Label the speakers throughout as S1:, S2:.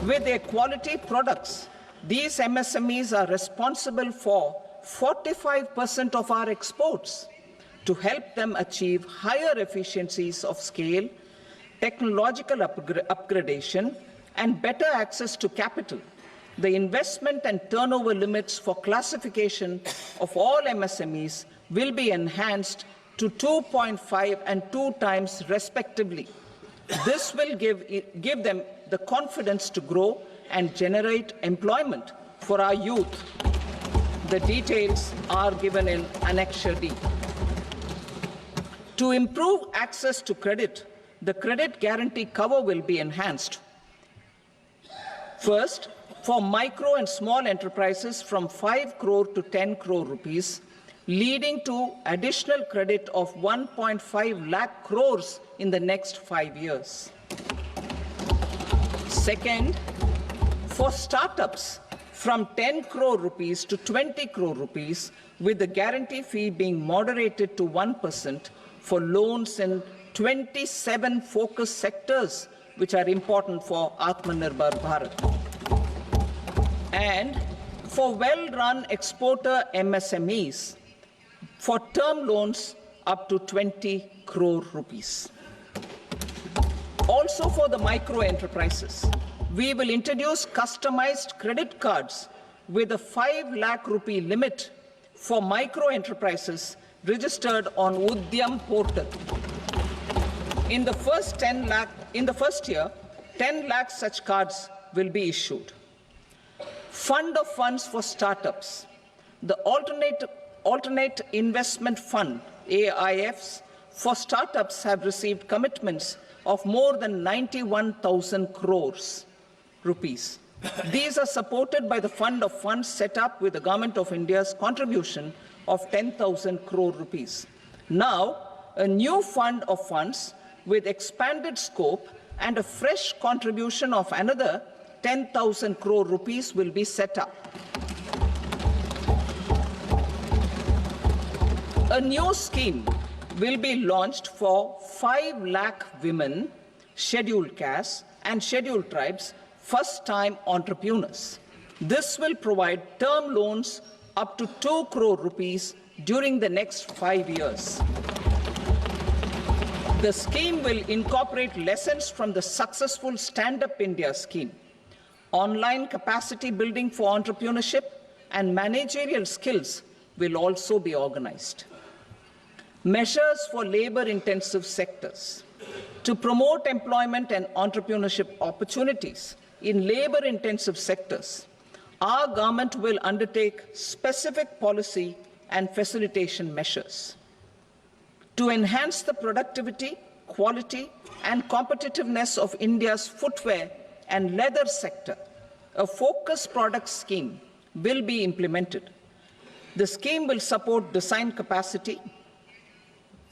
S1: With their quality products, these MSMEs are responsible for 45% of our exports. To help them achieve higher efficiencies of scale, technological upgradation, and better access to capital, the investment and turnover limits for classification of all MSMEs will be enhanced to 2.5 and 2 times respectively. This will give them the confidence to grow and generate employment for our youth. The details are given in Annexure D. To improve access to credit, the credit guarantee cover will be enhanced. First, for micro and small enterprises from 5 crore to 10 crore rupees, leading to additional credit of 1.5 lakh crores in the next 5 years. Second, for startups from 10 crore rupees to 20 crore rupees, with the guarantee fee being moderated to 1% for loans in 27 focus sectors which are important for Atmanirbhar Bharat. And for well-run exporter MSMEs, for term loans up to 20 crore rupees. Also for the micro enterprises, we will introduce customized credit cards with a 5 lakh rupee limit for micro enterprises registered on Udyam portal. In the first year, 10 lakh such cards will be issued. Fund of funds for startups. The Alternate Investment Fund, AIFs, for startups have received commitments of more than 91,000 crores rupees. These are supported by the fund of funds set up with the Government of India's contribution of 10,000 crore rupees. Now, a new fund of funds with expanded scope and a fresh contribution of another 10,000 crore rupees will be set up. A new scheme will be launched for 5 lakh women, scheduled castes and scheduled tribes, first-time entrepreneurs. This will provide term loans up to 2 crore rupees during the next 5 years. The scheme will incorporate lessons from the successful Stand Up India scheme. Online capacity building for entrepreneurship and managerial skills will also be organized. Measures for labor-intensive sectors. To promote employment and entrepreneurship opportunities in labor-intensive sectors, our government will undertake specific policy and facilitation measures. To enhance the productivity, quality, and competitiveness of India's footwear and leather sector, a focus product scheme will be implemented. The scheme will support design capacity,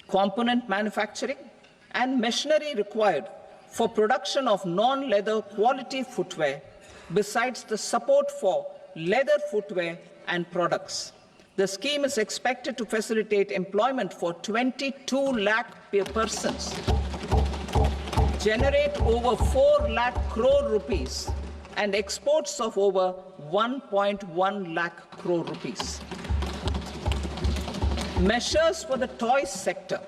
S1: component manufacturing, and machinery required for production of non-leather quality footwear, besides the support for leather footwear and products. The scheme is expected to facilitate employment for 22 lakh persons, generate over 4 lakh crore rupees, and exports of over 1.1 lakh crore rupees. Measures for the toys sector.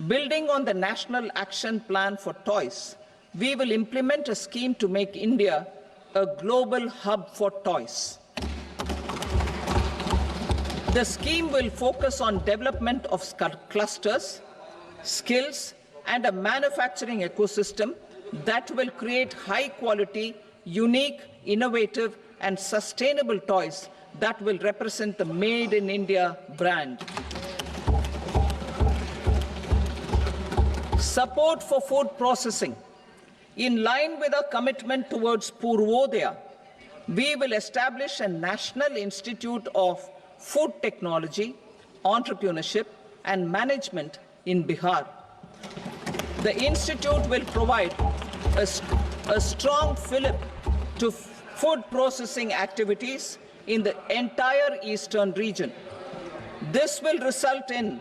S1: Building on the National Action Plan for Toys, we will implement a scheme to make India a global hub for toys. The scheme will focus on development of clusters, skills, and a manufacturing ecosystem that will create high-quality, unique, innovative, and sustainable toys that will represent the Made in India brand. Support for food processing. In line with our commitment towards Purvodaya, we will establish a National Institute of Food Technology, Entrepreneurship and Management in Bihar. The institute will provide a strong fillip to food processing activities in the entire eastern region. This will result in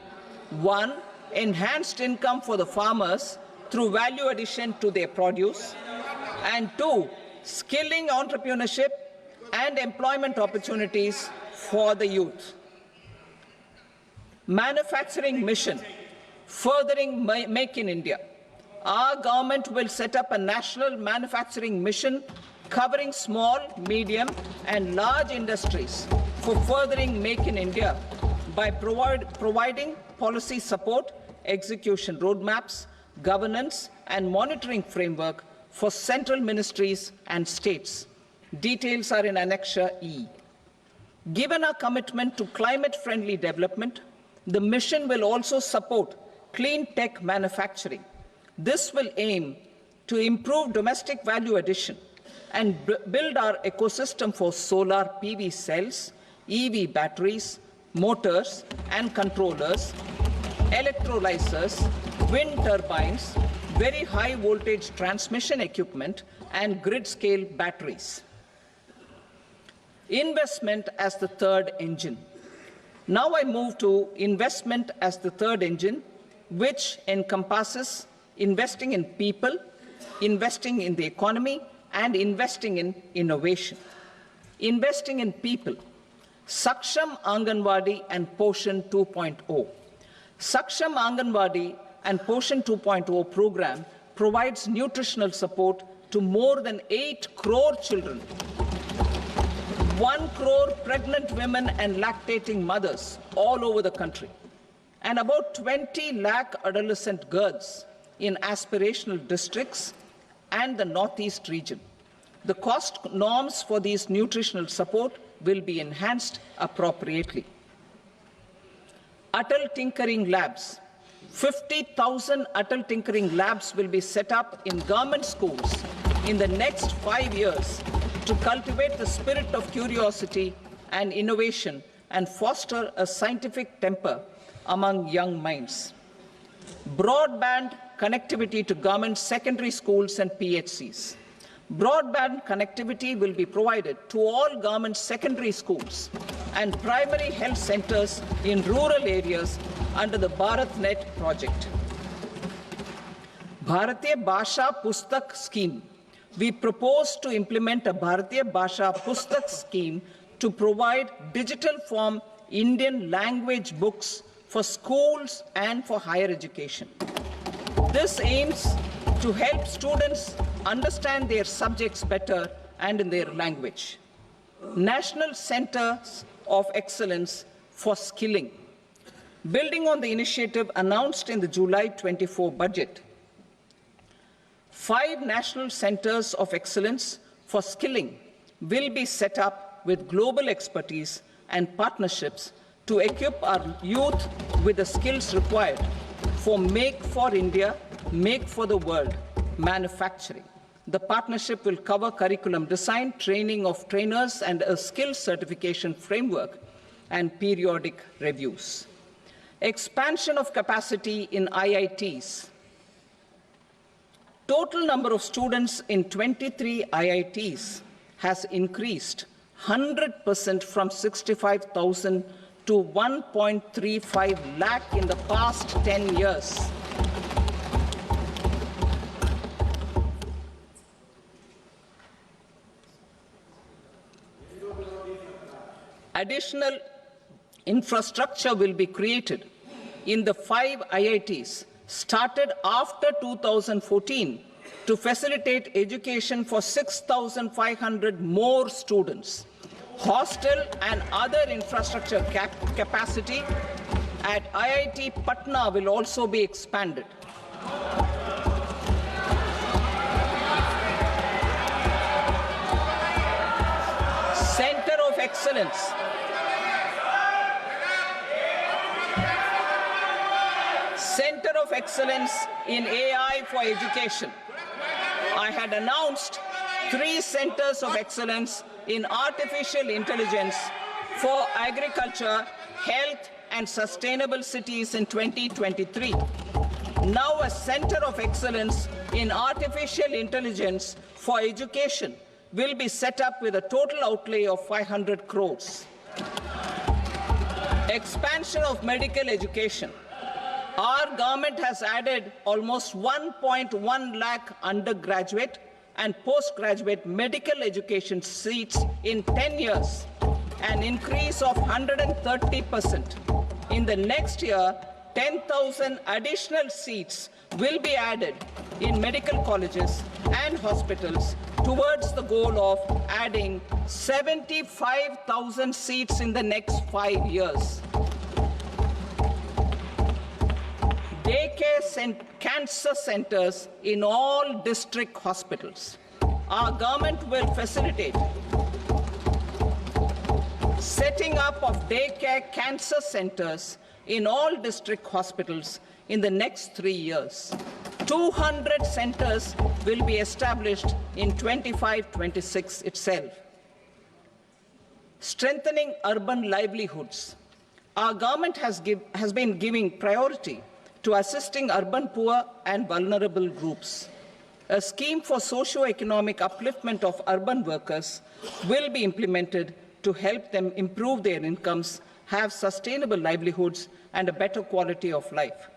S1: 1. Enhanced income for the farmers through value addition to their produce, and 2. skilling, entrepreneurship, and employment opportunities for the youth. Manufacturing mission, furthering Make in India. Our government will set up a national manufacturing mission covering small, medium, and large industries for furthering Make in India by providing policy support, execution roadmaps, governance, and monitoring framework for central ministries and states. Details are in Annexure E. Given our commitment to climate-friendly development, the mission will also support clean tech manufacturing. This will aim to improve domestic value addition and build our ecosystem for solar PV cells, EV batteries, motors and controllers, electrolyzers, wind turbines, very high voltage transmission equipment, and grid-scale batteries. Investment as the third engine. Now I move to investment as the third engine, which encompasses investing in people, investing in the economy, and investing in innovation. Investing in people. Saksham Anganwadi and Poshan 2.0. Saksham Anganwadi and Poshan 2.0 program provides nutritional support to more than 8 crore children, 1 crore pregnant women and lactating mothers all over the country, and about 20 lakh adolescent girls in aspirational districts and the Northeast region. The cost norms for these nutritional support will be enhanced appropriately. Atal Tinkering Labs. 50,000 Atal Tinkering Labs will be set up in government schools in the next 5 years to cultivate the spirit of curiosity and innovation and foster a scientific temper among young minds. Broadband connectivity to government secondary schools and PHCs. Broadband connectivity will be provided to all government secondary schools and primary health centers in rural areas under the BharatNet project. Bharatiya Bhasha Pustak Scheme. We propose to implement a Bharatiya Bhasha Pustak scheme to provide digital form Indian language books for schools and for higher education. This aims to help students understand their subjects better and in their language. National Centers of Excellence for Skilling. Building on the initiative announced in the July 24 budget, 5 national centers of excellence for skilling will be set up with global expertise and partnerships to equip our youth with the skills required for Make for India, Make for the World manufacturing. The partnership will cover curriculum design, training of trainers, and a skills certification framework and periodic reviews. Expansion of capacity in IITs. Total number of students in 23 IITs has increased 100% from 65,000 to 1.35 lakh in the past 10 years. Additional infrastructure will be created in the 5 IITs started after 2014 to facilitate education for 6,500 more students. Hostel and other infrastructure capacity at IIT Patna will also be expanded. Center of Excellence. Center of Excellence in AI for Education. I had announced 3 centers of excellence in artificial intelligence for agriculture, health, and sustainable cities in 2023. Now a center of excellence in artificial intelligence for education will be set up with a total outlay of 500 crores. Expansion of medical education. Our government has added almost 1.1 lakh undergraduate and postgraduate medical education seats in 10 years, an increase of 130%. In the next year, 10,000 additional seats will be added in medical colleges and hospitals towards the goal of adding 75,000 seats in the next 5 years. Daycare and cancer centers in all district hospitals. Our government will facilitate setting up of daycare cancer centers in all district hospitals in the next 3 years. 200 centers will be established in 25-26 itself. Strengthening urban livelihoods. Our government has been giving priority to assisting urban poor and vulnerable groups. A scheme for socio-economic upliftment of urban workers will be implemented to help them improve their incomes, have sustainable livelihoods, and a better quality of life.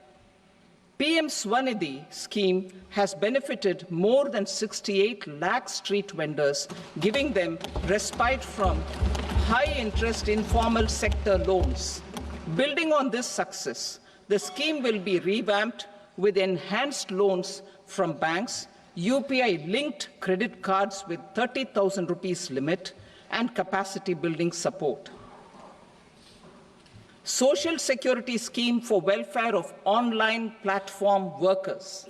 S1: PM Swanidhi scheme has benefited more than 68 lakh street vendors, giving them respite from high-interest informal sector loans. Building on this success, the scheme will be revamped with enhanced loans from banks, UPI-linked credit cards with 30,000 rupees limit, and capacity building support. Social Security Scheme for welfare of online platform workers.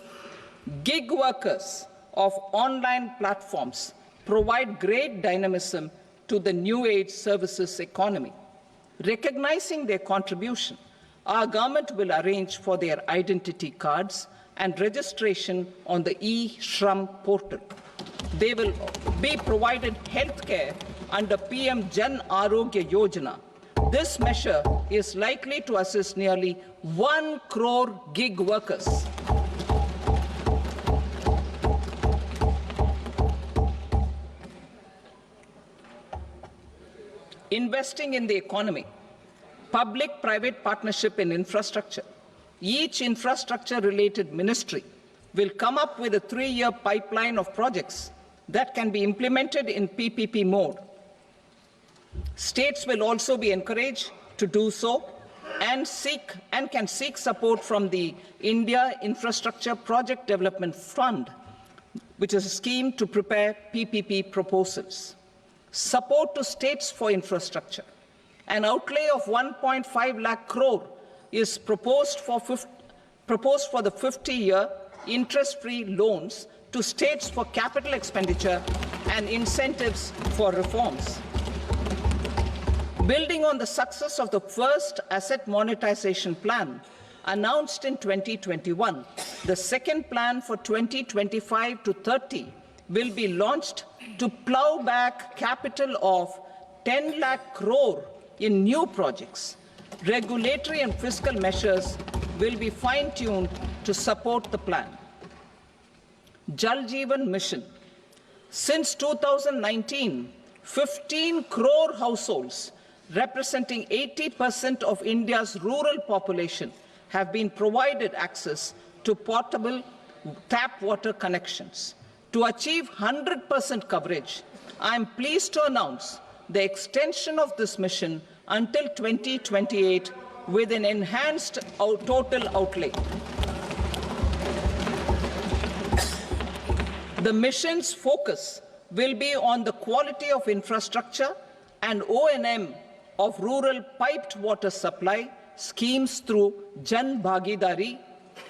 S1: Gig workers of online platforms provide great dynamism to the new age services economy. Recognizing their contribution, our government will arrange for their identity cards and registration on the e-Shram portal. They will be provided health care under PM Jan Arogya Yojana. This measure is likely to assist nearly 1 crore gig workers. Investing in the economy. Public-private partnership in infrastructure. Each infrastructure-related ministry will come up with a 3-year pipeline of projects that can be implemented in PPP mode. States will also be encouraged to do so and can seek support from the India Infrastructure Project Development Fund, which is a scheme to prepare PPP proposals. Support to states for infrastructure. An outlay of 1.5 lakh crore is proposed for the 50-year interest-free loans to states for capital expenditure and incentives for reforms. Building on the success of the first asset monetization plan announced in 2021, the second plan for 2025 to 30 will be launched to plow back capital of 10 lakh crore in new projects. Regulatory and fiscal measures will be fine-tuned to support the plan. Jal Jeevan Mission. Since 2019, 15 crore households, representing 80% of India's rural population, have been provided access to portable tap water connections. To achieve 100% coverage, I am pleased to announce the extension of this mission until 2028 with an enhanced total outlay. The mission's focus will be on the quality of infrastructure and O&M of rural piped water supply schemes through Jan Bhagidari.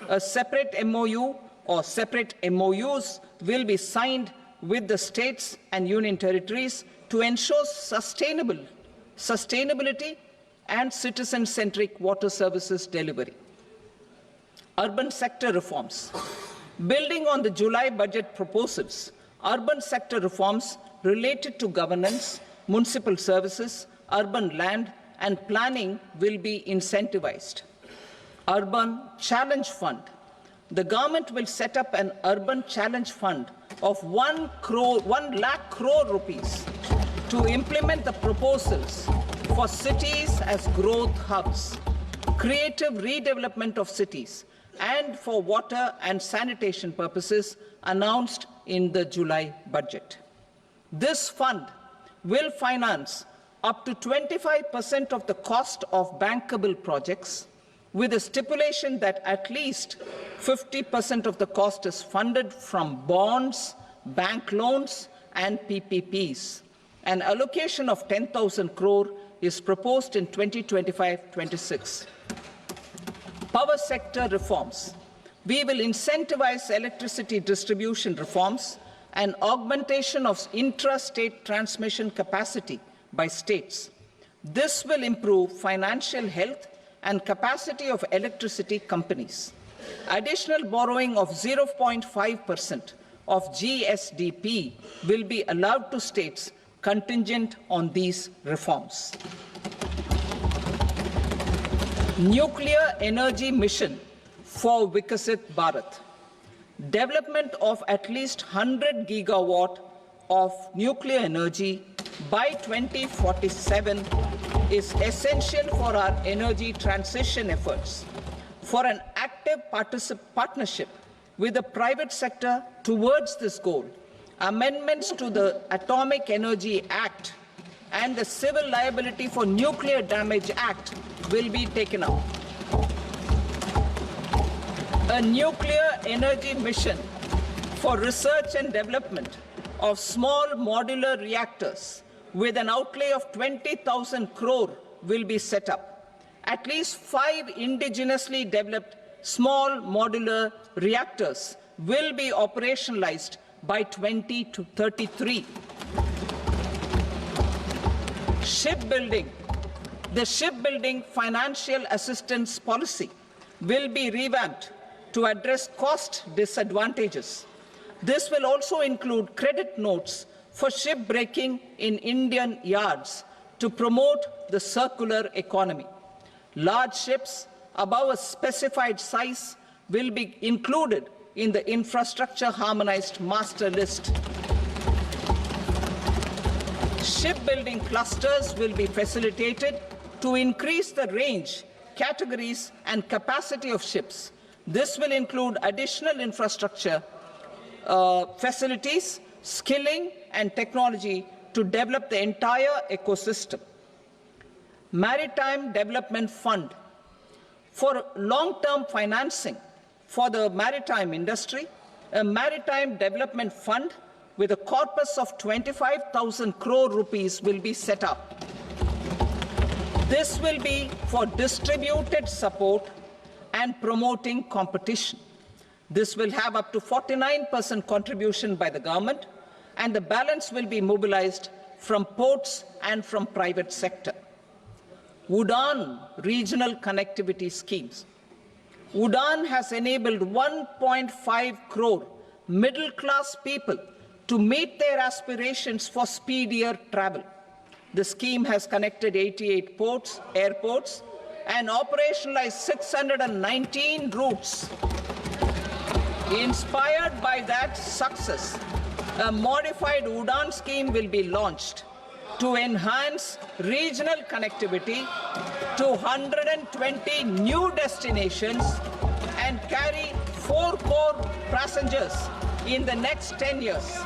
S1: A separate MOU or separate MOUs will be signed with the states and union territories to ensure sustainability and citizen-centric water services delivery. Urban sector reforms. Building on the July budget proposals, urban sector reforms related to governance, municipal services, urban land and planning will be incentivized. Urban Challenge Fund. The government will set up an Urban Challenge Fund of 1 lakh crore rupees to implement the proposals for cities as growth hubs, creative redevelopment of cities, and for water and sanitation purposes announced in the July budget. This fund will finance up to 25% of the cost of bankable projects, with a stipulation that at least 50% of the cost is funded from bonds, bank loans, and PPPs. An allocation of 10,000 crore is proposed in 2025-26. Power sector reforms. We will incentivize electricity distribution reforms and augmentation of intra-state transmission capacity by states. This will improve financial health and capacity of electricity companies. Additional borrowing of 0.5% of GSDP will be allowed to states contingent on these reforms. Nuclear energy mission for Vikasit Bharat. Development of at least 100 gigawatt of nuclear energy by 2047 is essential for our energy transition efforts. For an active partnership with the private sector towards this goal, amendments to the Atomic Energy Act and the Civil Liability for Nuclear Damage Act will be taken up. A nuclear energy mission for research and development of small modular reactors with an outlay of 20,000 crore will be set up. At least 5 indigenously developed small modular reactors will be operationalized by 2033. Shipbuilding. The shipbuilding financial assistance policy will be revamped to address cost disadvantages. This will also include credit notes for shipbreaking in Indian yards to promote the circular economy. Large ships above a specified size will be included in the infrastructure harmonized master list. Shipbuilding clusters will be facilitated to increase the range, categories, and capacity of ships. This will include additional infrastructure, facilities, skilling, and technology to develop the entire ecosystem. Maritime Development Fund. For long-term financing for the maritime industry, a Maritime Development Fund with a corpus of 25,000 crore rupees will be set up. This will be for distributed support and promoting competition. This will have up to 49% contribution by the government, and the balance will be mobilized from ports and from private sector. UDAN regional connectivity schemes. UDAN has enabled 1.5 crore middle-class people to meet their aspirations for speedier travel. The scheme has connected 88 airports, and operationalized 619 routes. Inspired by that success, a modified UDAN scheme will be launched to enhance regional connectivity to 120 new destinations and carry 4 crore passengers in the next 10 years.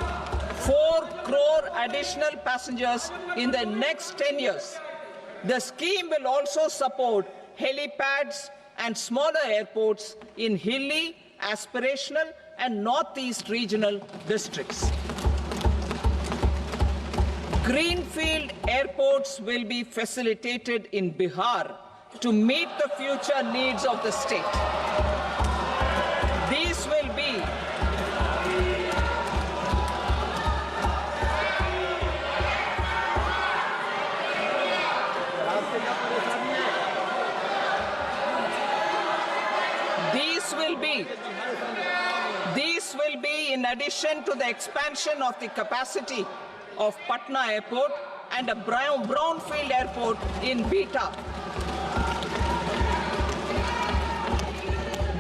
S1: 4 crore additional passengers in the next 10 years. The scheme will also support helipads and smaller airports in hilly, aspirational, and northeast regional districts. Greenfield airports will be facilitated in Bihar to meet the future needs of the state. These will be in addition to the expansion of the capacity of Patna Airport and a brownfield airport in Beta.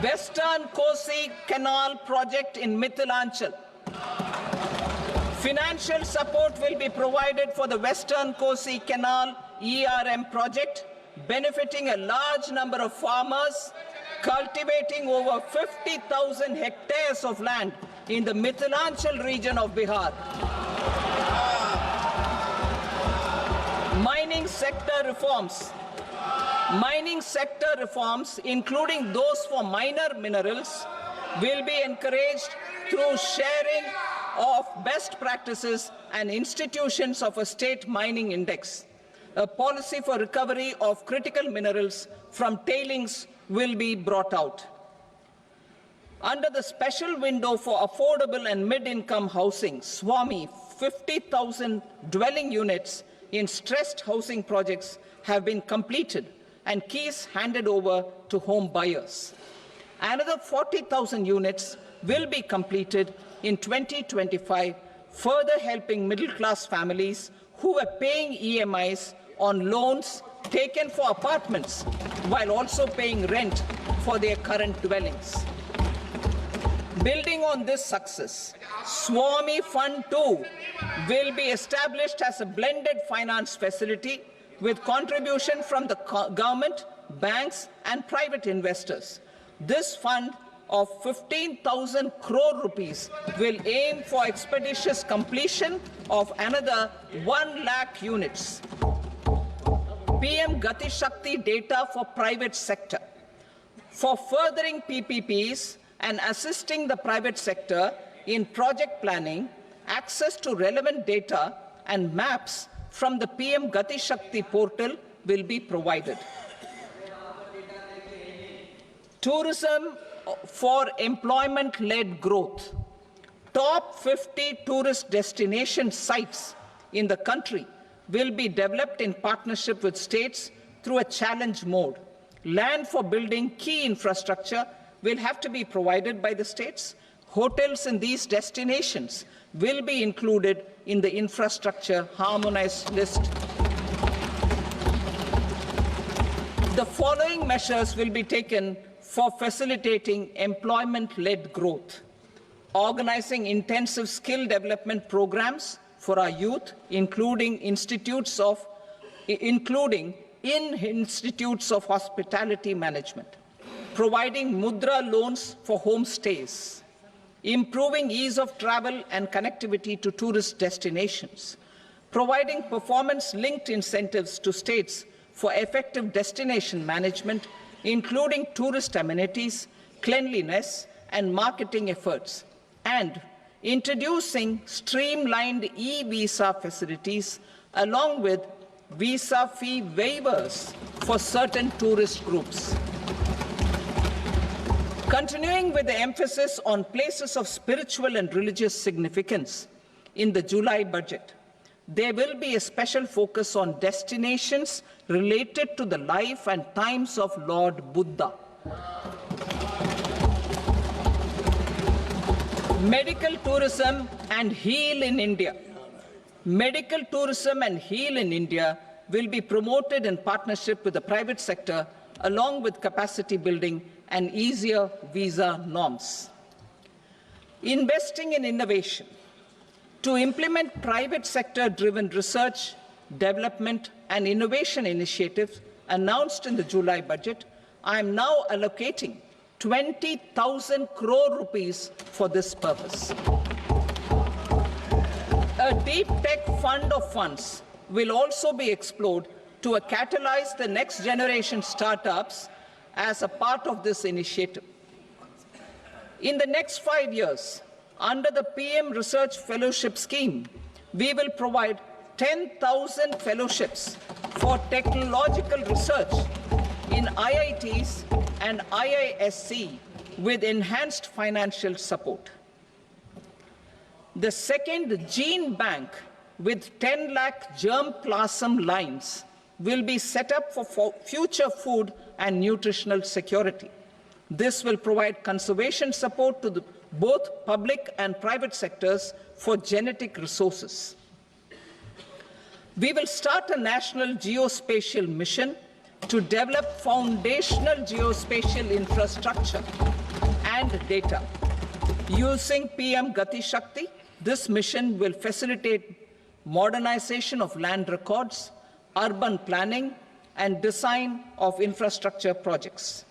S1: Western Kosi Canal project in Mithilanchal. Financial support will be provided for the Western Kosi Canal ERM project, benefiting a large number of farmers, cultivating over 50,000 hectares of land in the Mithilanchal region of Bihar. Mining sector reforms, including those for minor minerals, will be encouraged through sharing of best practices and institutions of a state mining index. A policy for recovery of critical minerals from tailings will be brought out. Under the special window for affordable and mid-income housing, SWAMI, 50,000 dwelling units in stressed housing projects have been completed and keys handed over to home buyers. Another 40,000 units will be completed in 2025, further helping middle-class families who are paying EMIs on loans taken for apartments while also paying rent for their current dwellings. Building on this success, SWAMI Fund 2 will be established as a blended finance facility with contribution from the government, banks and private investors. This fund of 15,000 crore rupees will aim for expeditious completion of another 1 lakh units. PM Gati Shakti data for private sector. For furthering PPPs and assisting the private sector in project planning, access to relevant data and maps from the PM Gati Shakti portal will be provided. Tourism for employment-led growth. Top 50 tourist destination sites in the country will be developed in partnership with states through a challenge mode. Land for building key infrastructure will have to be provided by the states. Hotels in these destinations will be included in the infrastructure harmonized list. The following measures will be taken for facilitating employment-led growth. Organizing intensive skill development programs for our youth, including in institutes of hospitality management. Providing mudra loans for homestays. Improving ease of travel and connectivity to tourist destinations. Providing performance-linked incentives to states for effective destination management, including tourist amenities, cleanliness, and marketing efforts, and introducing streamlined e-visa facilities along with visa fee waivers for certain tourist groups. Continuing with the emphasis on places of spiritual and religious significance, in the July budget, there will be a special focus on destinations related to the life and times of Lord Buddha. Medical tourism and heal in India. Medical tourism and heal in India will be promoted in partnership with the private sector, along with capacity building and easier visa norms. Investing in innovation. To implement private sector-driven research, development and innovation initiatives announced in the July budget, I am now allocating 20,000 crore rupees for this purpose. A deep tech fund of funds will also be explored to catalyze the next generation startups as a part of this initiative. In the next 5 years, under the PM Research Fellowship Scheme, we will provide 10,000 fellowships for technological research in IITs and IISc with enhanced financial support. The second gene bank with 10 lakh germplasm lines will be set up for future food and nutritional security. This will provide conservation support to both public and private sectors for genetic resources. We will start a national geospatial mission to develop foundational geospatial infrastructure and data. Using PM Gati Shakti, this mission will facilitate modernization of land records, urban planning, and design of infrastructure projects.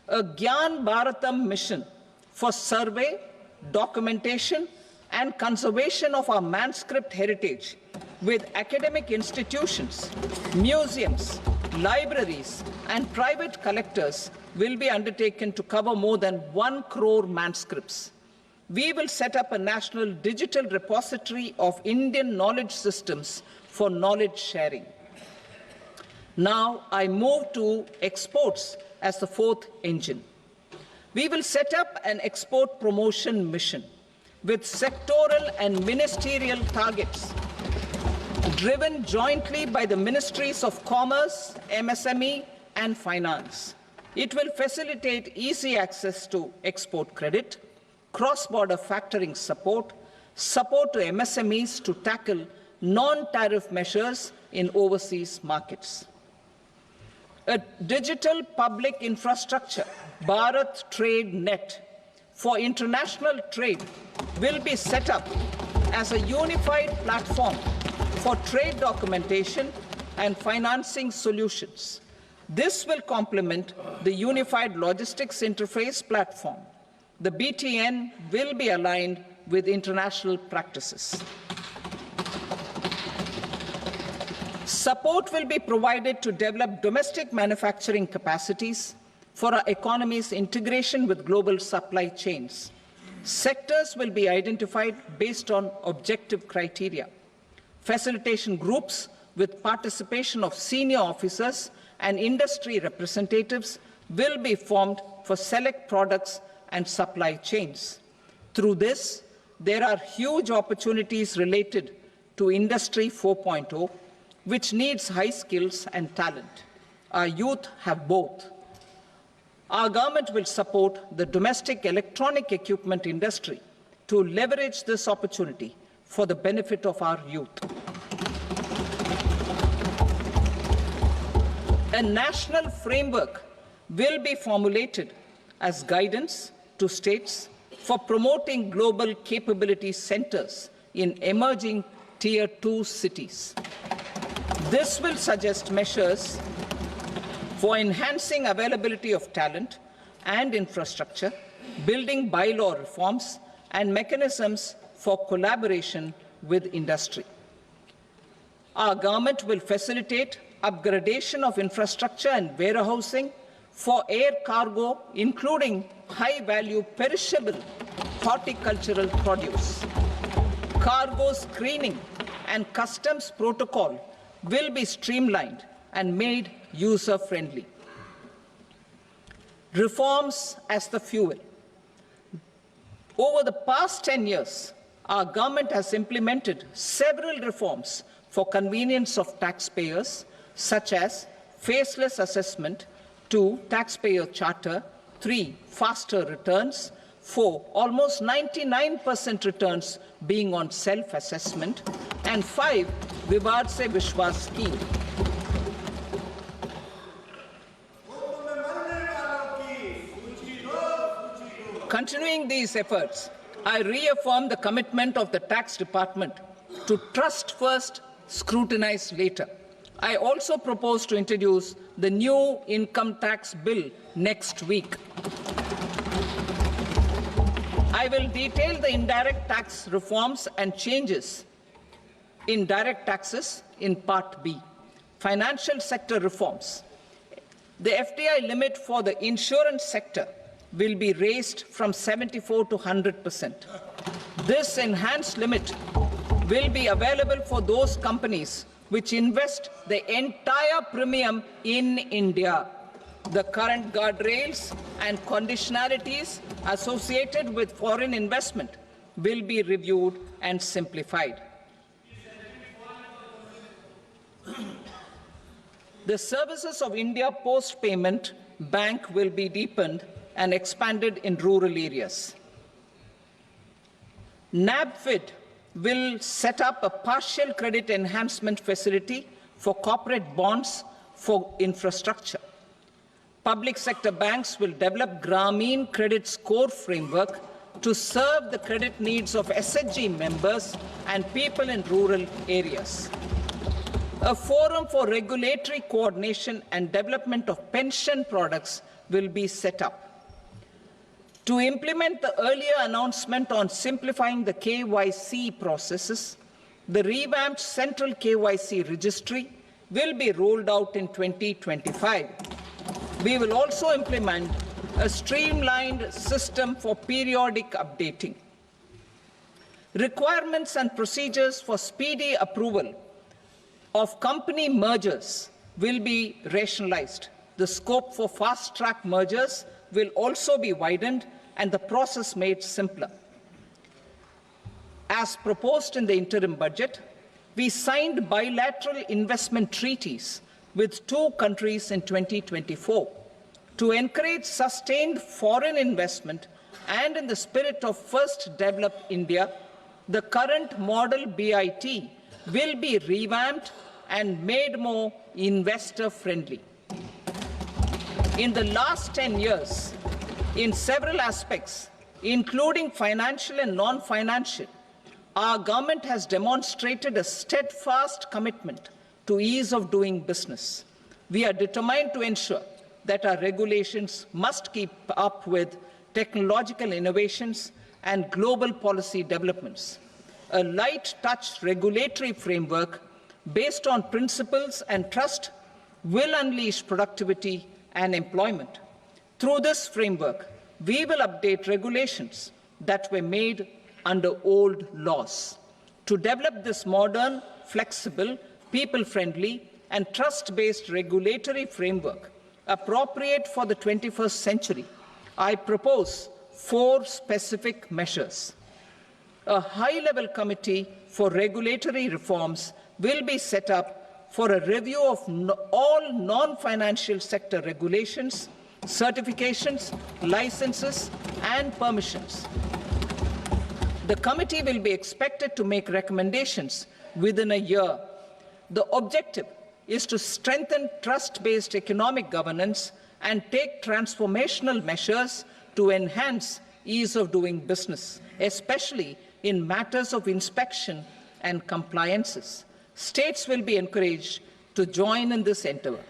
S1: A Gyan Bharatam mission for survey, documentation, and conservation of our manuscript heritage with academic institutions, museums, libraries, and private collectors will be undertaken to cover more than 1 crore manuscripts. We will set up a national digital repository of Indian knowledge systems for knowledge sharing. Now I move to exports as the fourth engine. We will set up an export promotion mission with sectoral and ministerial targets driven jointly by the Ministries of Commerce, MSME, and Finance. It will facilitate easy access to export credit, cross-border factoring support, support to MSMEs to tackle non-tariff measures in overseas markets. A digital public infrastructure, Bharat Trade Net, for international trade will be set up as a unified platform for trade documentation and financing solutions. This will complement the Unified Logistics Interface platform. The BTN will be aligned with international practices. Support will be provided to develop domestic manufacturing capacities for our economy's integration with global supply chains. Sectors will be identified based on objective criteria. Facilitation groups with participation of senior officers and industry representatives will be formed for select products and supply chains. Through this, there are huge opportunities related to Industry 4.0, which needs high skills and talent. Our youth have both. Our government will support the domestic electronic equipment industry to leverage this opportunity for the benefit of our youth. A national framework will be formulated as guidance to states for promoting global capability centers in emerging Tier 2 cities. This will suggest measures for enhancing availability of talent and infrastructure, building bylaw reforms, and mechanisms for collaboration with industry. Our government will facilitate upgradation of infrastructure and warehousing for air cargo, including high-value perishable horticultural produce. Cargo screening and customs protocol will be streamlined and made user-friendly. Reforms as the fuel. Over the past 10 years, our government has implemented several reforms for convenience of taxpayers, such as faceless assessment, 2, taxpayer charter, 3, faster returns, 4, almost 99% returns being on self-assessment, and 5, Vivad Se Vishwas scheme. Continuing these efforts, I reaffirm the commitment of the Tax Department to trust first, scrutinize later. I also propose to introduce the new income tax bill next week. I will detail the indirect tax reforms and changes in direct taxes in Part B. Financial sector reforms. The FDI limit for the insurance sector will be raised from 74 to 100%. This enhanced limit will be available for those companies which invest the entire premium in India. The current guardrails and conditionalities associated with foreign investment will be reviewed and simplified. The services of India Post Payment Bank will be deepened and expanded in rural areas. NABFID will set up a partial credit enhancement facility for corporate bonds for infrastructure. Public sector banks will develop Grameen Credit Score framework to serve the credit needs of SHG members and people in rural areas. A forum for regulatory coordination and development of pension products will be set up. To implement the earlier announcement on simplifying the KYC processes, the revamped Central KYC Registry will be rolled out in 2025. We will also implement a streamlined system for periodic updating. Requirements and procedures for speedy approval of company mergers will be rationalized. The scope for fast-track mergers will also be widened and the process made simpler. As proposed in the interim budget, we signed bilateral investment treaties with 2 countries in 2024 to encourage sustained foreign investment, and in the spirit of First Develop India, the current model BIT will be revamped and made more investor-friendly. In the last 10 years, in several aspects, including financial and non-financial, our government has demonstrated a steadfast commitment to ease of doing business. We are determined to ensure that our regulations must keep up with technological innovations and global policy developments. A light-touch regulatory framework based on principles and trust will unleash productivity and employment. Through this framework, we will update regulations that were made under old laws. To develop this modern, flexible, people-friendly, and trust-based regulatory framework appropriate for the 21st century, I propose 4 specific measures. A high-level committee for regulatory reforms will be set up for a review of all non-financial sector regulations, certifications, licenses, and permissions. The committee will be expected to make recommendations within a year. The objective is to strengthen trust-based economic governance and take transformational measures to enhance ease of doing business, especially in matters of inspection and compliances. States will be encouraged to join in this endeavour.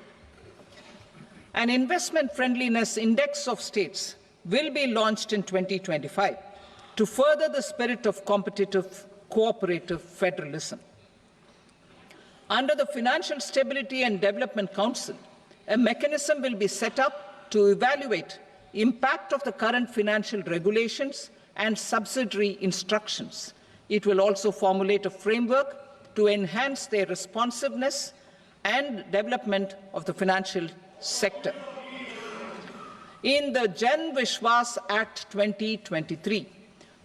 S1: An investment friendliness index of states will be launched in 2025 to further the spirit of competitive, cooperative federalism. Under the Financial Stability and Development Council, a mechanism will be set up to evaluate impact of the current financial regulations and subsidiary instructions. It will also formulate a framework to enhance their responsiveness and development of the financial sector. In the Jan Vishwas Act 2023,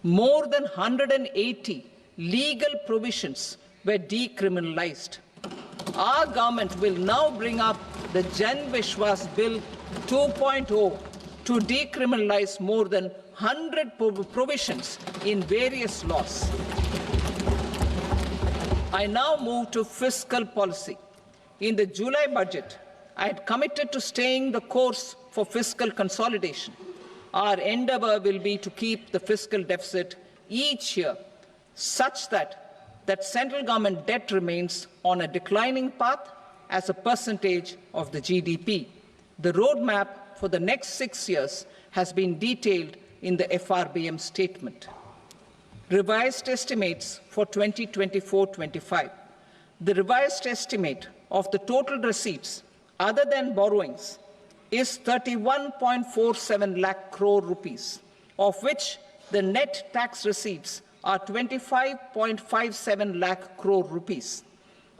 S1: more than 180 legal provisions were decriminalized. Our government will now bring up the Jan Vishwas Bill 2.0 to decriminalize more than 100 provisions in various laws. I now move to fiscal policy. In the July budget, I had committed to staying the course for fiscal consolidation. Our endeavour will be to keep the fiscal deficit each year such that central government debt remains on a declining path as a percentage of the GDP. The roadmap for the next 6 years has been detailed in the FRBM statement. Revised estimates for 2024-25. The revised estimate of the total receipts other than borrowings is 31.47 lakh crore rupees, of which the net tax receipts are 25.57 lakh crore rupees.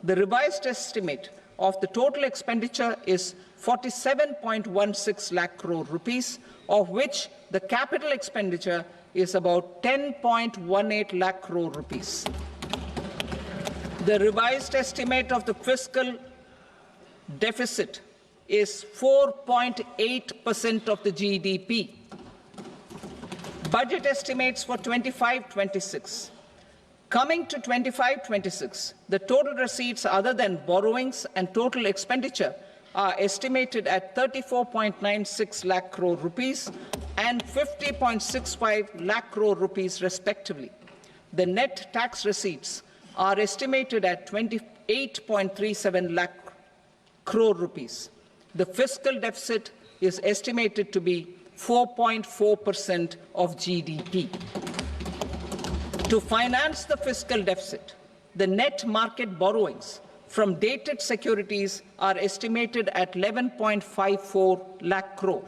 S1: The revised estimate of the total expenditure is 47.16 lakh crore rupees, of which the capital expenditure is about 10.18 lakh crore rupees. The revised estimate of the fiscal deficit is 4.8% of the GDP. Budget estimates for 25-26. Coming to 25-26, the total receipts other than borrowings and total expenditure are estimated at 34.96 lakh crore rupees and 50.65 lakh crore rupees respectively. The net tax receipts are estimated at 28.37 lakh crore rupees. The fiscal deficit is estimated to be 4.4% of GDP. To finance the fiscal deficit, the net market borrowings from dated securities are estimated at 11.54 lakh crore.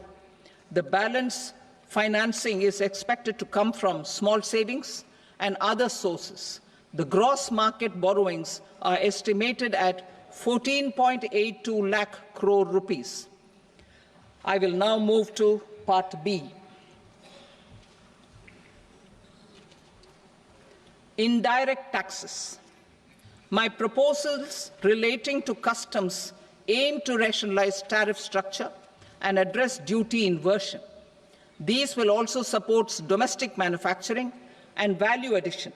S1: The balance financing is expected to come from small savings and other sources. The gross market borrowings are estimated at 14.82 lakh crore rupees. I will now move to Part B. Indirect taxes. My proposals relating to customs aim to rationalize tariff structure and address duty inversion. These will also support domestic manufacturing and value addition,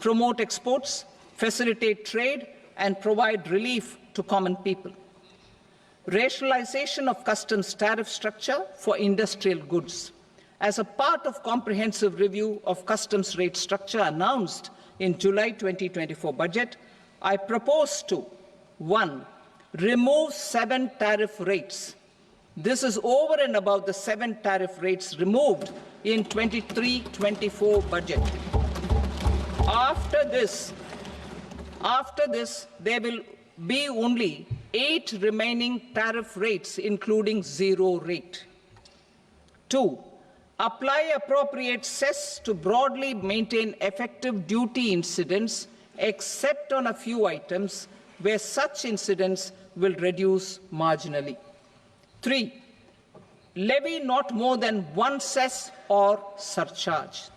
S1: promote exports, facilitate trade, and provide relief to common people. Rationalization of customs tariff structure for industrial goods. As a part of comprehensive review of customs rate structure announced in July 2024 budget, I propose to 1. Remove 7 tariff rates. This is over and above the 7 tariff rates removed in 23-24 budget. After this, there will be only 8 remaining tariff rates, including 0 rate. 2. Apply appropriate cess to broadly maintain effective duty incidence, except on a few items where such incidence will reduce marginally. 3. Levy not more than 1 cess or surcharge.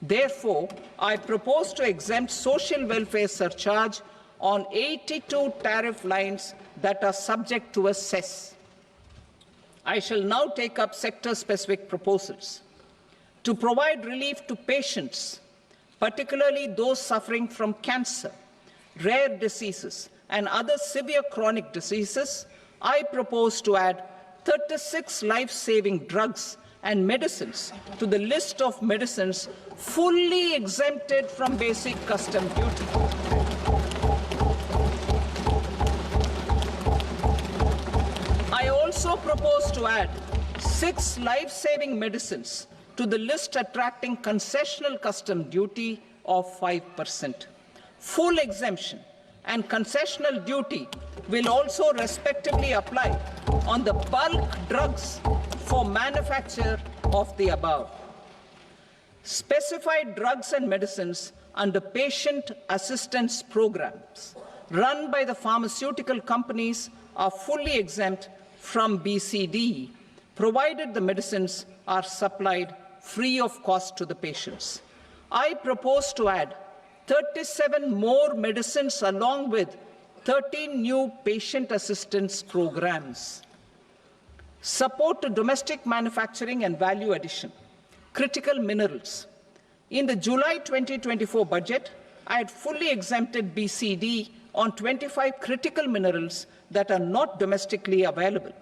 S1: Therefore, I propose to exempt social welfare surcharge on 82 tariff lines that are subject to a cess. I shall now take up sector-specific proposals. To provide relief to patients, particularly those suffering from cancer, rare diseases, and other severe chronic diseases, I propose to add 36 life-saving drugs and medicines to the list of medicines fully exempted from basic custom duty. I also propose to add 6 life-saving medicines to the list attracting concessional custom duty of 5%. Full exemption and concessional duty will also respectively apply on the bulk drugs for manufacture of the above. Specified drugs and medicines under patient assistance programs run by the pharmaceutical companies are fully exempt from BCD, provided the medicines are supplied free of cost to the patients. I propose to add 37 more medicines along with 13 new patient assistance programs. Support to domestic manufacturing and value addition. Critical minerals. In the July 2024 budget, I had fully exempted BCD on 25 critical minerals that are not domestically available.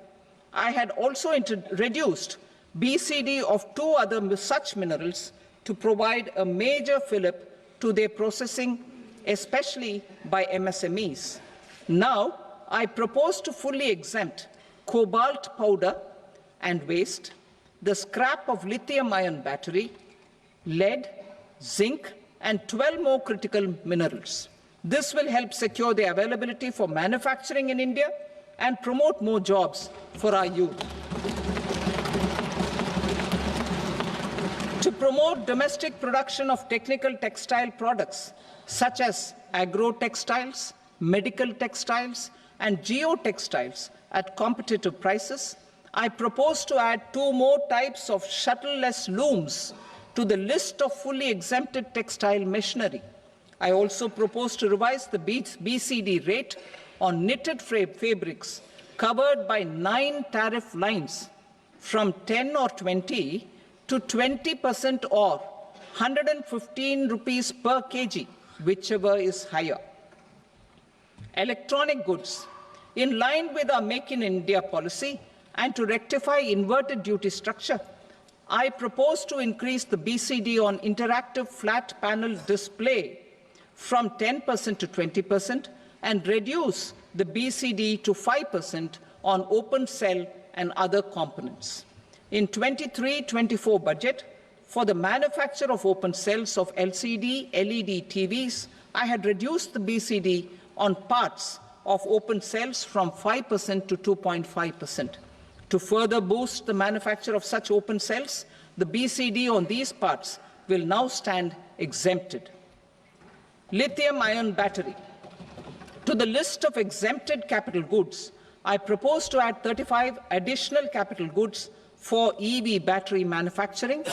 S1: I had also reduced BCD of 2 other such minerals to provide a major fillip to their processing, especially by MSMEs. Now, I propose to fully exempt cobalt powder and waste, the scrap of lithium-ion battery, lead, zinc, and 12 more critical minerals. This will help secure the availability for manufacturing in India and promote more jobs for our youth. To promote domestic production of technical textile products such as agro-textiles, medical textiles, and geotextiles at competitive prices, I propose to add 2 more types of shuttle-less looms to the list of fully exempted textile machinery. I also propose to revise the BCD rate on knitted fabrics covered by 9 tariff lines from 10 or 20 to 20% or 115 rupees per kg, whichever is higher. Electronic goods. In line with our Make in India policy and to rectify inverted duty structure, I propose to increase the BCD on interactive flat panel display from 10% to 20% and reduce the BCD to 5% on open cell and other components. In 23-24 budget, for the manufacture of open cells of LCD, LED TVs, I had reduced the BCD on parts of open cells from 5% to 2.5%. To further boost the manufacture of such open cells, the BCD on these parts will now stand exempted. Lithium-ion battery. To the list of exempted capital goods, I propose to add 35 additional capital goods for EV battery manufacturing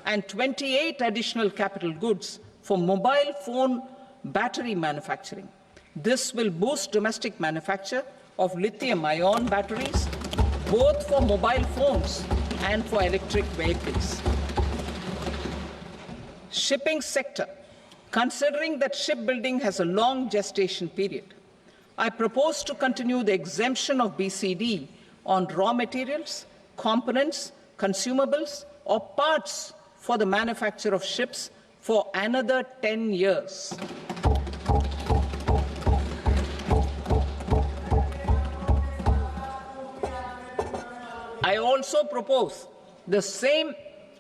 S1: and 28 additional capital goods for mobile phone battery manufacturing. This will boost domestic manufacture of lithium-ion batteries, both for mobile phones and for electric vehicles. Shipping sector. Considering that shipbuilding has a long gestation period, I propose to continue the exemption of BCD on raw materials, components, consumables, or parts for the manufacture of ships for another 10 years. I also propose the same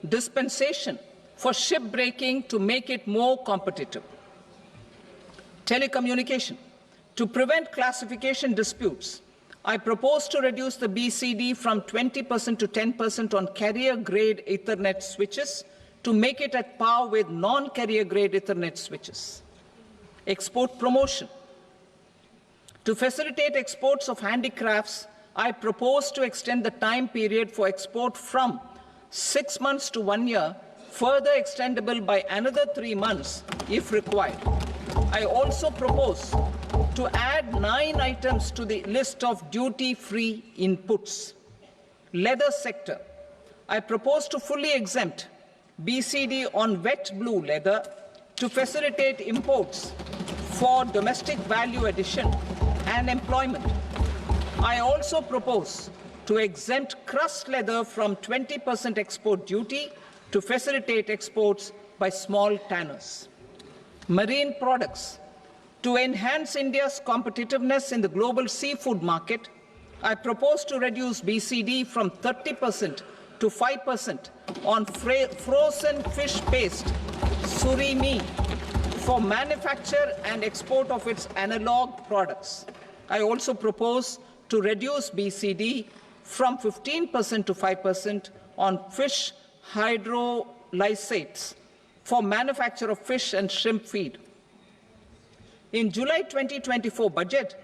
S1: dispensation for shipbreaking to make it more competitive. Telecommunication. To prevent classification disputes, I propose to reduce the BCD from 20% to 10% on carrier-grade Ethernet switches to make it at par with non-carrier-grade Ethernet switches. Export promotion. To facilitate exports of handicrafts, I propose to extend the time period for export from 6 months to 1 year, further extendable by another 3 months if required. I also propose to add 9 items to the list of duty-free inputs. Leather sector. I propose to fully exempt BCD on wet blue leather to facilitate imports for domestic value addition and employment. I also propose to exempt crust leather from 20% export duty to facilitate exports by small tanners. Marine products. To enhance India's competitiveness in the global seafood market, I propose to reduce BCD from 30% to 5% on frozen fish paste, surimi, for manufacture and export of its analog products. I also propose to reduce BCD from 15% to 5% on fish hydrolysates for manufacture of fish and shrimp feed. In July 2024 budget,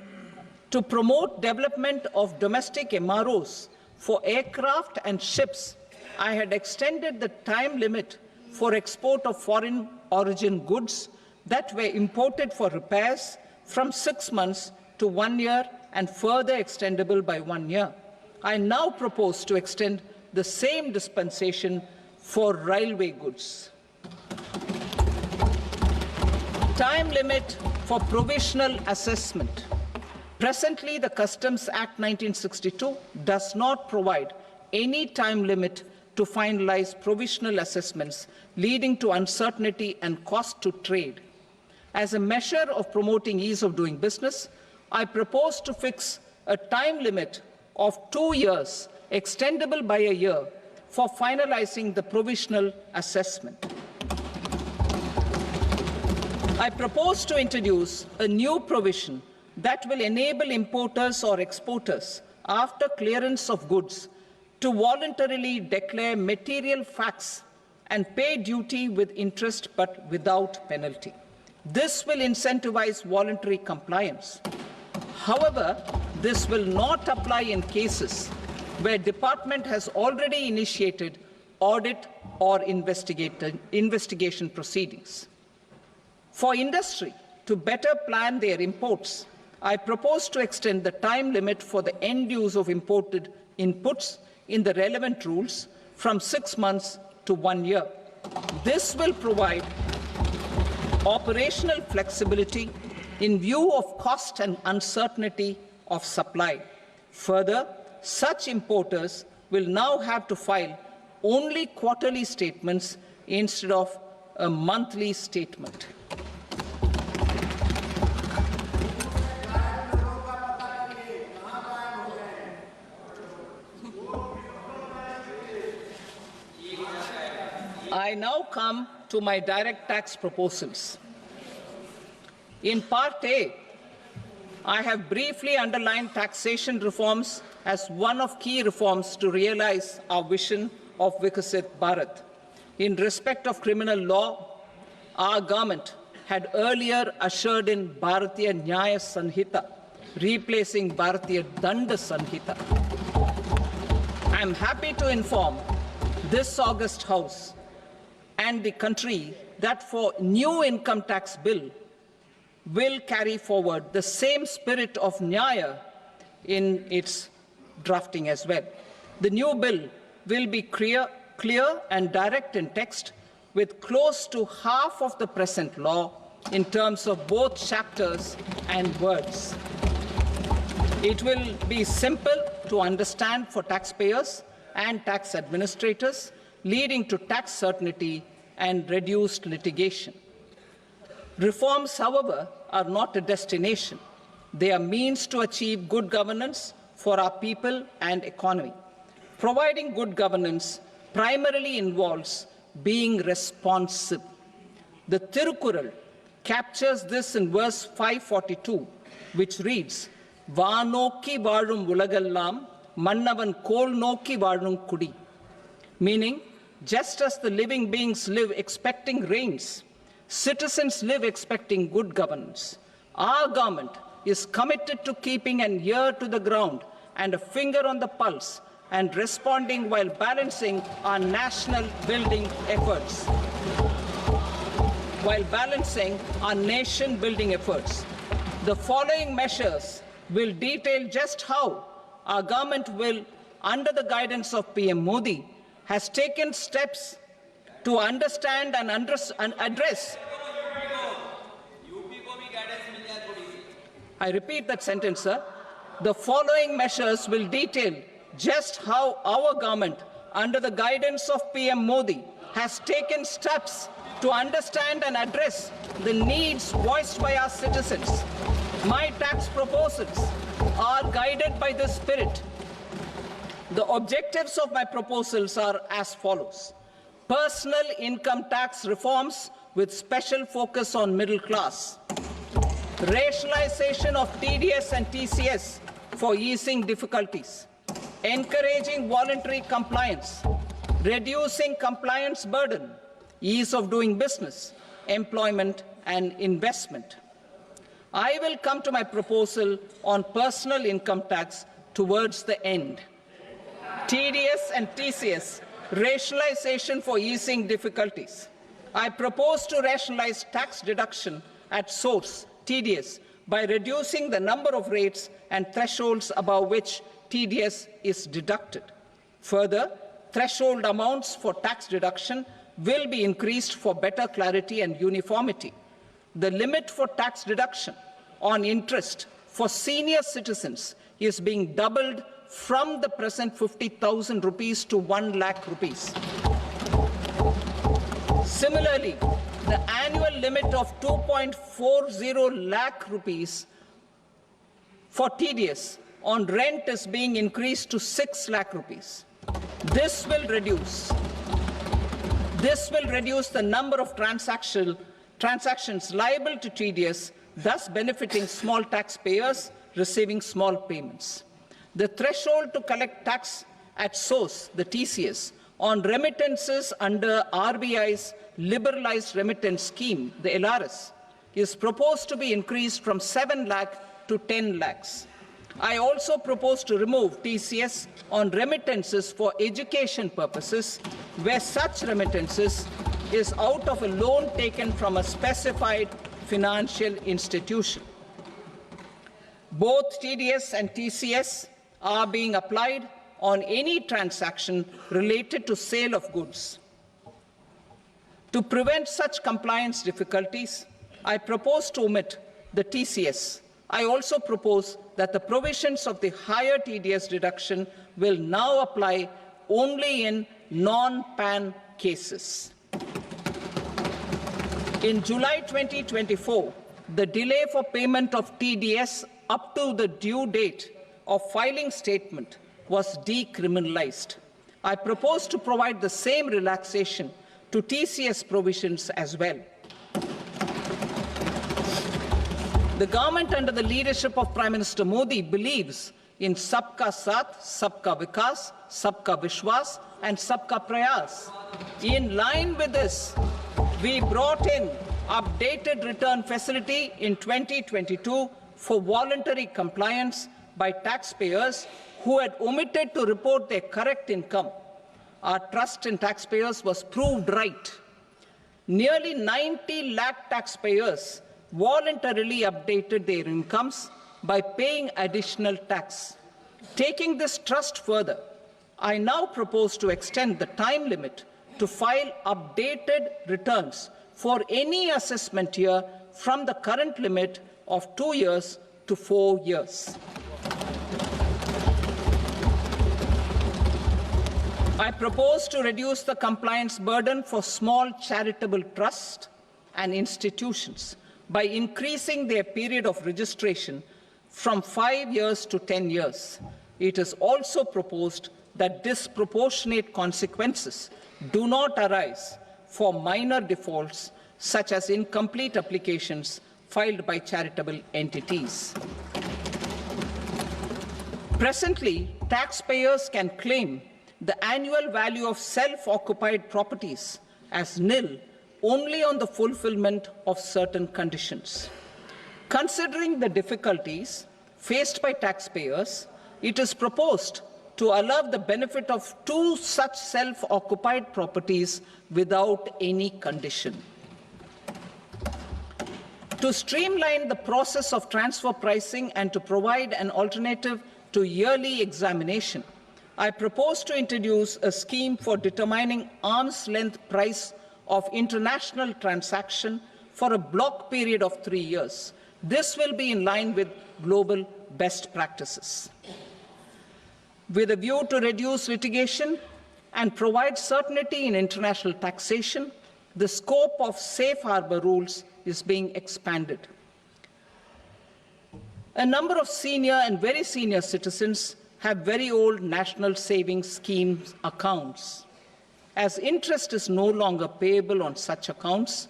S1: to promote development of domestic MROs for aircraft and ships, I had extended the time limit for export of foreign origin goods that were imported for repairs from 6 months to 1 year and further extendable by 1 year. I now propose to extend the same dispensation for railway goods. Time limit for provisional assessment. Presently, the Customs Act 1962 does not provide any time limit to finalize provisional assessments, leading to uncertainty and cost to trade. As a measure of promoting ease of doing business, I propose to fix a time limit of 2 years, extendable by a year, for finalizing the provisional assessment. I propose to introduce a new provision that will enable importers or exporters, after clearance of goods, to voluntarily declare material facts and pay duty with interest but without penalty. This will incentivize voluntary compliance. However, this will not apply in cases where department has already initiated audit or investigation proceedings. For industry to better plan their imports, I propose to extend the time limit for the end use of imported inputs in the relevant rules from 6 months to 1 year. This will provide operational flexibility in view of cost and uncertainty of supply. Further, such importers will now have to file only quarterly statements instead of a monthly statement. I now come to my direct tax proposals. In Part A, I have briefly underlined taxation reforms as one of key reforms to realize our vision of Vikasit Bharat. In respect of criminal law, our government had earlier ushered in Bharatiya Nyaya Sanhita, replacing Bharatiya Danda Sanhita. I am happy to inform this august House and the country that for new income tax bill will carry forward the same spirit of Nyaya in its drafting as well. The new bill will be clear and direct in text, with close to half of the present law in terms of both chapters and words. It will be simple to understand for taxpayers and tax administrators, leading to tax certainty and reduced litigation. Reforms, however, are not a destination. They are means to achieve good governance for our people and economy. Providing good governance primarily involves being responsive. The Tirukural captures this in verse 542, which reads, "Vaanokki vaazhum ulagallam, mannavan kol nokki vaazhum kudi," meaning, just as the living beings live expecting rains, citizens live expecting good governance. Our government is committed to keeping an ear to the ground and a finger on the pulse and responding while balancing our national building efforts. The following measures will detail just how our government will, under the guidance of PM Modi, has taken steps to understand and address. I repeat that sentence, sir. The following measures will detail just how our government, under the guidance of PM Modi, has taken steps to understand and address the needs voiced by our citizens. My tax proposals are guided by this spirit. The objectives of my proposals are as follows. Personal income tax reforms with special focus on middle class. Rationalization of TDS and TCS for easing difficulties. Encouraging voluntary compliance. Reducing compliance burden. Ease of doing business, employment and investment. I will come to my proposal on personal income tax towards the end. TDS and TCS, rationalization for easing difficulties. I propose to rationalize tax deduction at source, TDS, by reducing the number of rates and thresholds above which TDS is deducted. Further, threshold amounts for tax deduction will be increased for better clarity and uniformity. The limit for tax deduction on interest for senior citizens is being doubled from the present 50,000 rupees to 1 lakh rupees. Similarly, the annual limit of 2.40 lakh rupees for TDS on rent is being increased to 6 lakh rupees. This will reduce the number of transactions liable to TDS, thus benefiting small taxpayers receiving small payments. The threshold to collect tax at source, the TCS, on remittances under RBI's liberalized remittance scheme, the LRS, is proposed to be increased from 7 lakh to 10 lakhs. I also propose to remove TCS on remittances for education purposes, where such remittances is out of a loan taken from a specified financial institution. Both TDS and TCS are being applied on any transaction related to sale of goods. To prevent such compliance difficulties, I propose to omit the TCS. I also propose that the provisions of the higher TDS deduction will now apply only in non-PAN cases. In July 2024, the delay for payment of TDS up to the due date of filing statement was decriminalized. I propose to provide the same relaxation to TCS provisions as well. The government under the leadership of Prime Minister Modi believes in Sabka Saath, Sabka Vikas, Sabka Vishwas and Sabka Prayas. In line with this, we brought in updated return facility in 2022 for voluntary compliance by taxpayers who had omitted to report their correct income. Our trust in taxpayers was proved right. Nearly 90 lakh taxpayers voluntarily updated their incomes by paying additional tax. Taking this trust further, I now propose to extend the time limit to file updated returns for any assessment year from the current limit of 2 years to 4 years. I propose to reduce the compliance burden for small charitable trusts and institutions by increasing their period of registration from 5 years to 10 years. It is also proposed that disproportionate consequences do not arise for minor defaults such as incomplete applications filed by charitable entities. Presently, taxpayers can claim the annual value of self-occupied properties as nil only on the fulfillment of certain conditions. Considering the difficulties faced by taxpayers, it is proposed to allow the benefit of 2 such self-occupied properties without any condition. To streamline the process of transfer pricing and to provide an alternative to yearly examination, I propose to introduce a scheme for determining arm's-length price of international transaction for a block period of 3 years. This will be in line with global best practices. With a view to reduce litigation and provide certainty in international taxation, the scope of safe harbor rules is being expanded. A number of senior and very senior citizens have very old national savings schemes accounts. As interest is no longer payable on such accounts,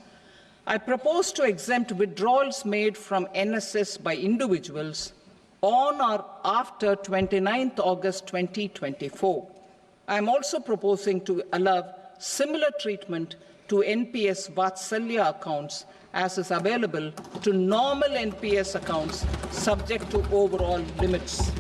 S1: I propose to exempt withdrawals made from NSS by individuals on or after 29th August 2024. I am also proposing to allow similar treatment to NPS Vatsalya accounts as is available to normal NPS accounts subject to overall limits.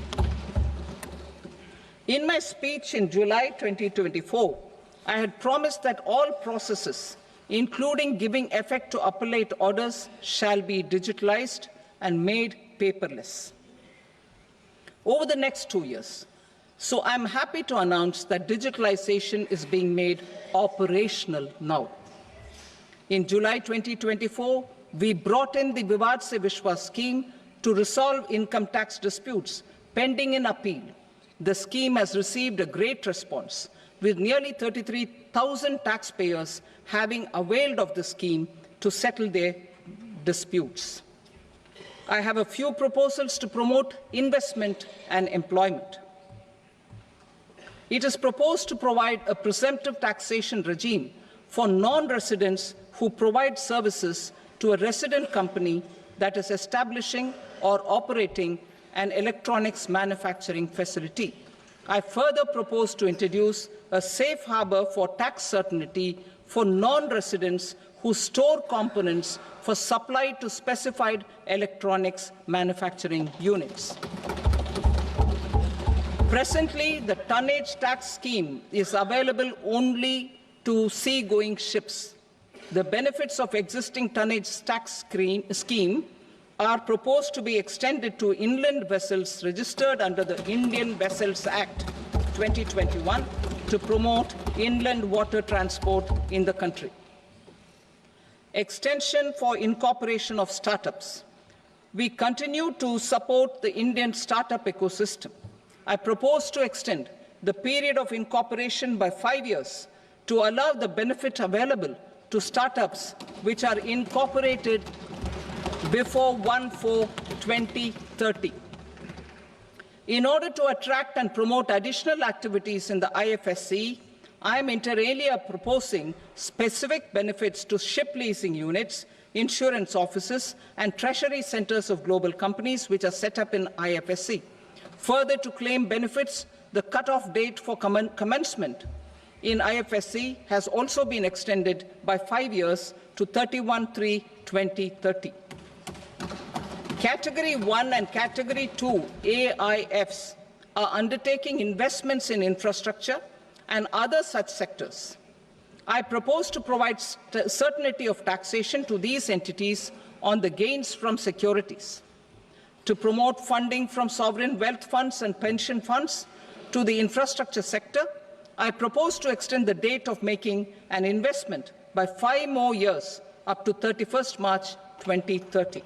S1: In my speech in July 2024, I had promised that all processes, including giving effect to appellate orders, shall be digitalized and made paperless over the next 2 years. So I'm happy to announce that digitalization is being made operational now. In July 2024, we brought in the Vivad Se Vishwas scheme to resolve income tax disputes pending in appeal. The scheme has received a great response, with nearly 33,000 taxpayers having availed of the scheme to settle their disputes. I have a few proposals to promote investment and employment. It is proposed to provide a presumptive taxation regime for non-residents who provide services to a resident company that is establishing or operating an electronics manufacturing facility. I further propose to introduce a safe harbor for tax certainty for non-residents who store components for supply to specified electronics manufacturing units. Presently, the tonnage tax scheme is available only to sea-going ships. The benefits of existing tonnage tax scheme are proposed to be extended to inland vessels registered under the Indian Vessels Act 2021 to promote inland water transport in the country. Extension for incorporation of startups. We continue to support the Indian startup ecosystem. I propose to extend the period of incorporation by 5 years to allow the benefit available to startups which are incorporated before 1/4/2030. In order to attract and promote additional activities in the IFSC, I am inter alia proposing specific benefits to ship leasing units, insurance offices and treasury centres of global companies which are set up in IFSC. Further, to claim benefits, the cut-off date for commencement in IFSC has also been extended by 5 years to 31/3/2030. Category 1 and Category 2 AIFs are undertaking investments in infrastructure and other such sectors. I propose to provide certainty of taxation to these entities on the gains from securities, to promote funding from sovereign wealth funds and pension funds to the infrastructure sector. I propose to extend the date of making an investment by 5 more years up to 31st March 2030.